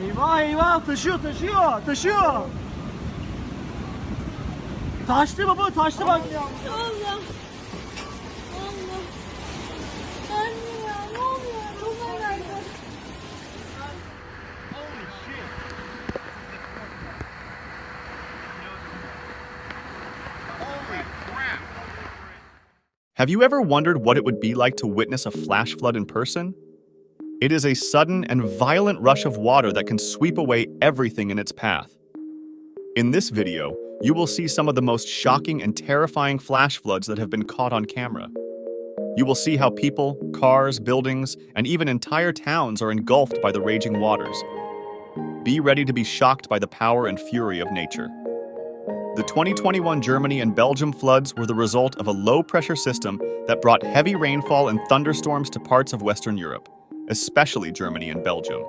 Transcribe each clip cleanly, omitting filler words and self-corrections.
Eyvah eyvah taşıyor taşıyor taşıyor. Taştı baba taştı bak. Allah. Allah. Anne ya ne oluyor? Baba nerede? Have you ever wondered what it would be like to witness a flash flood in person? It is a sudden and violent rush of water that can sweep away everything in its path. In this video, you will see some of the most shocking and terrifying flash floods that have been caught on camera. You will see how people, cars, buildings, and even entire towns are engulfed by the raging waters. Be ready to be shocked by the power and fury of nature. The 2021 Germany and Belgium floods were the result of a low-pressure system that brought heavy rainfall and thunderstorms to parts of Western Europe, especially Germany and Belgium.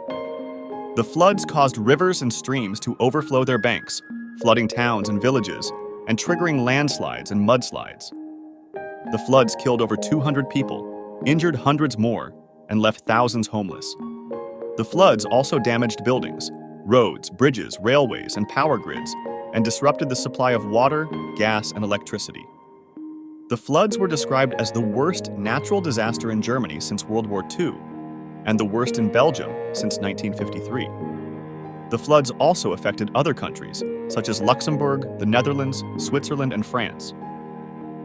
The floods caused rivers and streams to overflow their banks, flooding towns and villages, and triggering landslides and mudslides. The floods killed over 200 people, injured hundreds more, and left thousands homeless. The floods also damaged buildings, roads, bridges, railways, and power grids, and disrupted the supply of water, gas, and electricity. The floods were described as the worst natural disaster in Germany since World War II, and the worst in Belgium since 1953. The floods also affected other countries, such as Luxembourg, the Netherlands, Switzerland, and France.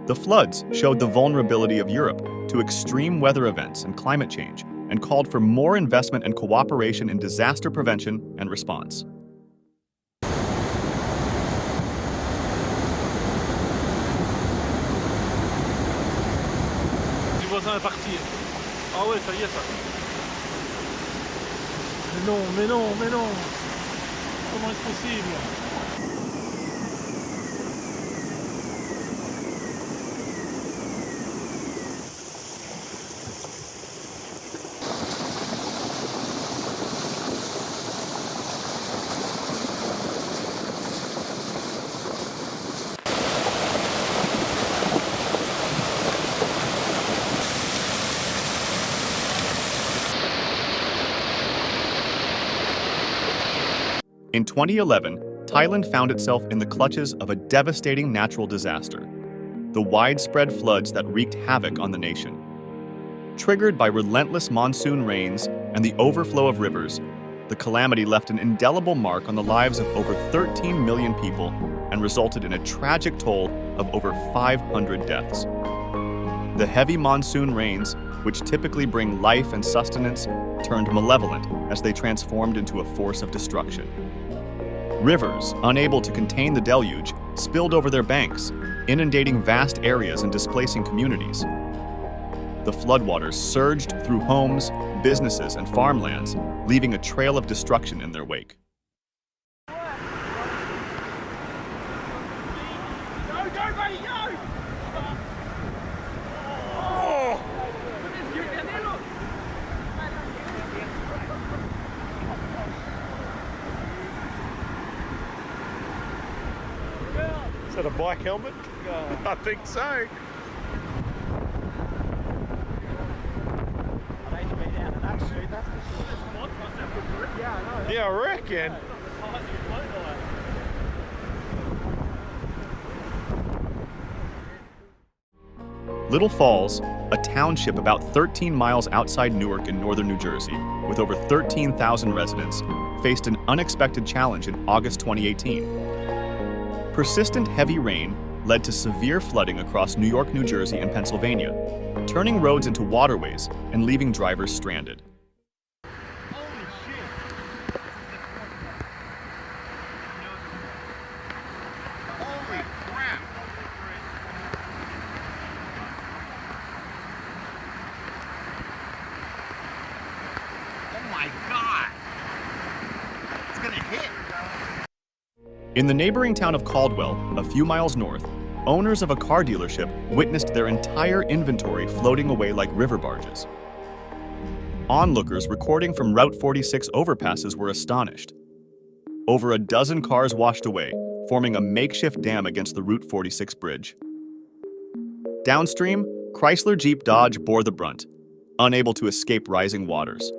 The floods showed the vulnerability of Europe to extreme weather events and climate change, and called for more investment and cooperation in disaster prevention and response. Le voisin est parti. Ah ouais, ça y est, ça. Mais non. Comment est-ce possible? In 2011, Thailand found itself in the clutches of a devastating natural disaster, the widespread floods that wreaked havoc on the nation. Triggered by relentless monsoon rains and the overflow of rivers, the calamity left an indelible mark on the lives of over 13 million people and resulted in a tragic toll of over 500 deaths. The heavy monsoon rains, which typically bring life and sustenance, turned malevolent as they transformed into a force of destruction. Rivers, unable to contain the deluge, spilled over their banks, inundating vast areas and displacing communities. The floodwaters surged through homes, businesses, and farmlands, leaving a trail of destruction in their wake. Is that a bike helmet? I think so. Yeah, I reckon. Little Falls, a township about 13 miles outside Newark in northern New Jersey, with over 13,000 residents, faced an unexpected challenge in August 2018. Persistent heavy rain led to severe flooding across New York, New Jersey, and Pennsylvania, turning roads into waterways and leaving drivers stranded. In the neighboring town of Caldwell, a few miles north, owners of a car dealership witnessed their entire inventory floating away like river barges. Onlookers recording from Route 46 overpasses were astonished. Over a dozen cars washed away, forming a makeshift dam against the Route 46 bridge. Downstream, Chrysler Jeep Dodge bore the brunt, unable to escape rising waters.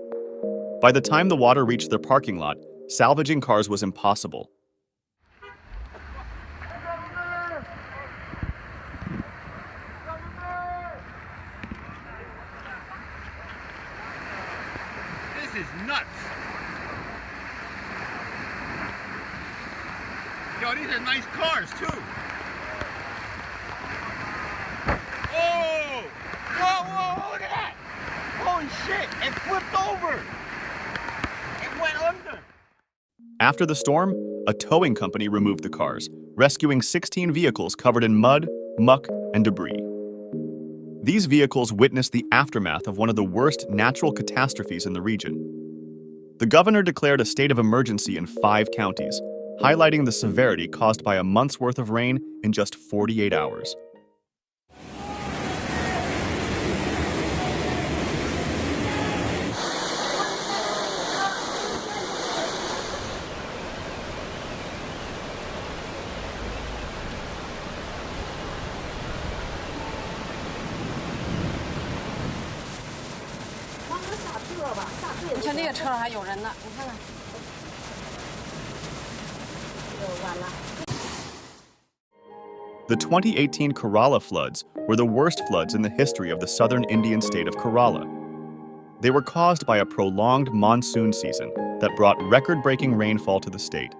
By the time the water reached their parking lot, salvaging cars was impossible. This is nuts. Yo, these are nice cars too. Oh! Whoa, whoa, look at that! Holy shit, it flipped over! It went under! After the storm, a towing company removed the cars, rescuing 16 vehicles covered in mud, muck, and debris. These vehicles witnessed the aftermath of one of the worst natural catastrophes in the region. The governor declared a state of emergency in 5 counties, highlighting the severity caused by a month's worth of rain in just 48 hours. The 2018 Kerala floods were the worst floods in the history of the southern Indian state of Kerala. They were caused by a prolonged monsoon season that brought record-breaking rainfall to the state,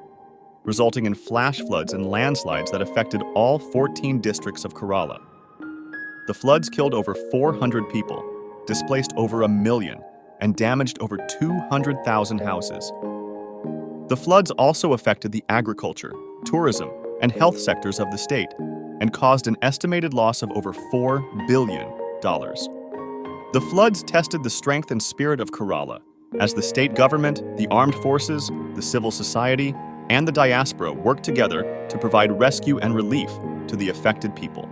resulting in flash floods and landslides that affected all 14 districts of Kerala. The floods killed over 400 people, displaced over 1 million, and damaged over 200,000 houses. The floods also affected the agriculture, tourism, and health sectors of the state, and caused an estimated loss of over $4 billion. The floods tested the strength and spirit of Kerala, as the state government, the armed forces, the civil society, and the diaspora worked together to provide rescue and relief to the affected people.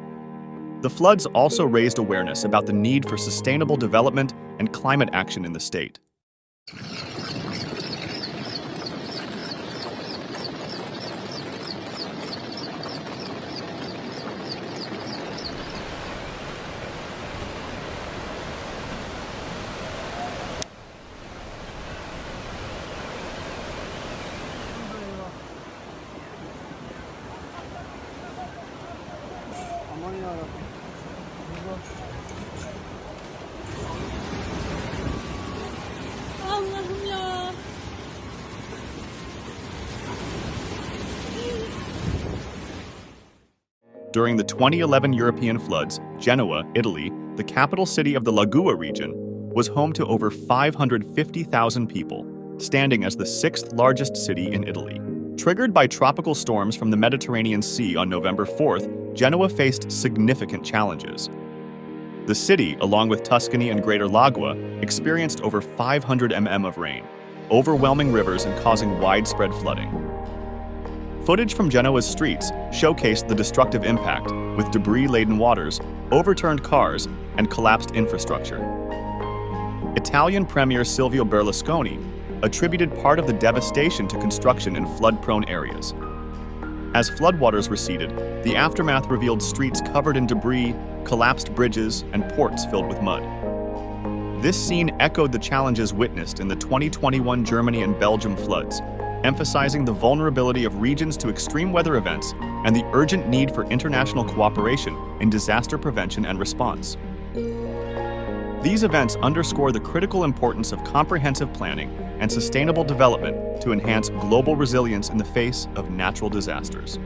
The floods also raised awareness about the need for sustainable development and climate action in the state. Allah'ım ya. During the 2011 European floods, Genoa, Italy, the capital city of the Laguna region, was home to over 550,000 people, standing as the 6th largest city in Italy. Triggered by tropical storms from the Mediterranean Sea on November 4th, Genoa faced significant challenges. The city, along with Tuscany and Greater Laguna, experienced over 500 mm of rain, overwhelming rivers and causing widespread flooding. Footage from Genoa's streets showcased the destructive impact, with debris-laden waters, overturned cars, and collapsed infrastructure. Italian Premier Silvio Berlusconi attributed part of the devastation to construction in flood-prone areas. As floodwaters receded, the aftermath revealed streets covered in debris, collapsed bridges, and ports filled with mud. This scene echoed the challenges witnessed in the 2021 Germany and Belgium floods, emphasizing the vulnerability of regions to extreme weather events and the urgent need for international cooperation in disaster prevention and response. These events underscore the critical importance of comprehensive planning and sustainable development to enhance global resilience in the face of natural disasters.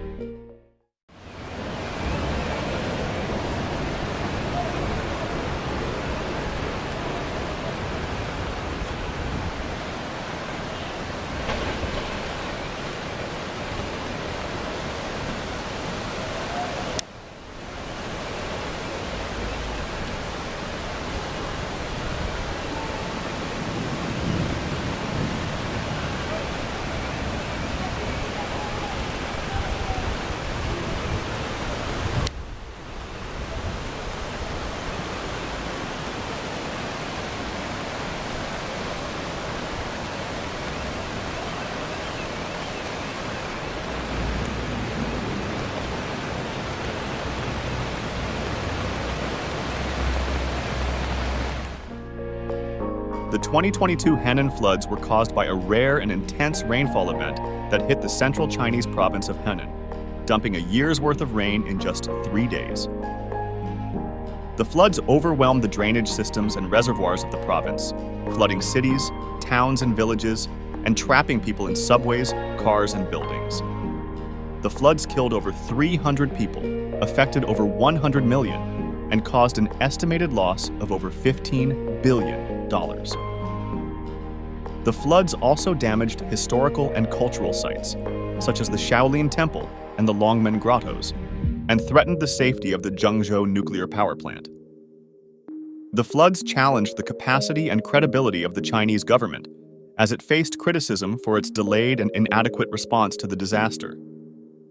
2022 Henan floods were caused by a rare and intense rainfall event that hit the central Chinese province of Henan, dumping a year's worth of rain in just 3 days. The floods overwhelmed the drainage systems and reservoirs of the province, flooding cities, towns, and villages, and trapping people in subways, cars, and buildings. The floods killed over 300 people, affected over 100 million, and caused an estimated loss of over $15 billion. The floods also damaged historical and cultural sites, such as the Shaolin Temple and the Longmen Grottos, and threatened the safety of the Zhengzhou nuclear power plant. The floods challenged the capacity and credibility of the Chinese government, as it faced criticism for its delayed and inadequate response to the disaster.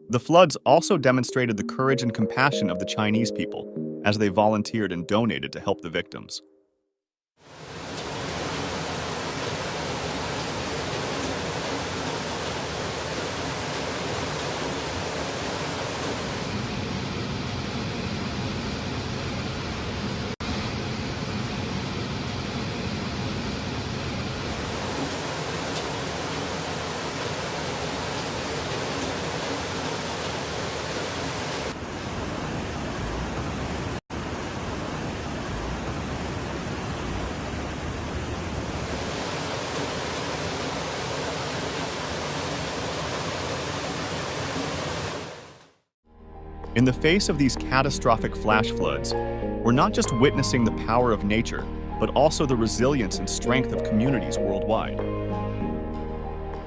The floods also demonstrated the courage and compassion of the Chinese people, as they volunteered and donated to help the victims. In the face of these catastrophic flash floods, we're not just witnessing the power of nature, but also the resilience and strength of communities worldwide.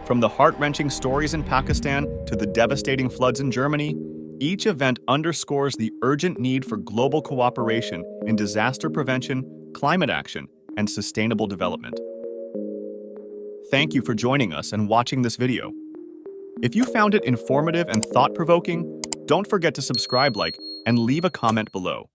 From the heart-wrenching stories in Pakistan to the devastating floods in Germany, each event underscores the urgent need for global cooperation in disaster prevention, climate action, and sustainable development. Thank you for joining us and watching this video. If you found it informative and thought-provoking, don't forget to subscribe, like, and leave a comment below.